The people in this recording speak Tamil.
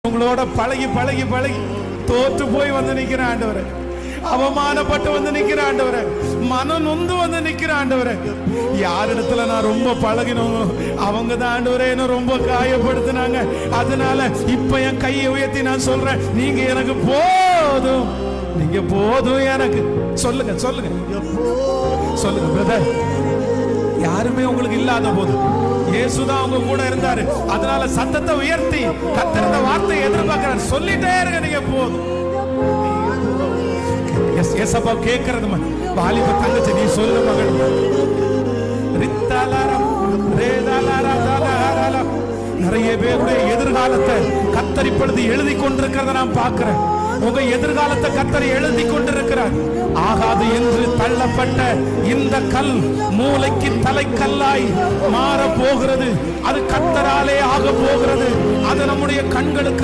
உங்களோட பழகி பழகி பழகி தோற்று போய் வந்து நிக்கிற ஆண்டவரே, அவமானப்பட்டு வந்து நிக்கிற ஆண்டவரே, மனம் நொந்து வந்து நிக்கிற ஆண்டவரே, யாரிடத்துல நான் ரொம்ப பழகினோம் அவங்க தான் ஆண்டவரே என்ன ரொம்ப காயப்படுத்தினாங்க. அதனால இப்ப என் கையை உயர்த்தி நான் சொல்றேன், நீங்க எனக்கு போதும், நீங்க போதும் எனக்கு. சொல்லுங்க சொல்லுங்க சொல்லுங்க பிரதர். யாருமே உங்களுக்கு இல்லாத போது இயேசுதான் உங்க கூட இருந்தாரு. அதனால சத்தத்தை உயர்த்தி கர்த்தர் வார்த்தையை எதிர்பார்க்கிறார். சொல்லிட்டே இருங்க, நீங்க போதும். ஏசப்பா கேட்கறது வாலிப தங்கச்சி, நீ சொல்லு மகள். நிறைய பேருடைய எதிர்காலத்தை கர்த்தர் இப்பொழுது எழுதி கொண்டிருக்கிறத நான் பார்க்கிறேன். உங்க எதிர்காலத்தை கர்த்தர் எழுதி கொண்டிருக்கிறார். ஆகாது என்று தள்ளப்பட்ட இந்த கல் மூளைக்கு தலைக்கல்லாய் மாற போகிறது. அது கர்த்தராலே ஆக போகிறது. அது நம்முடைய கண்களுக்கு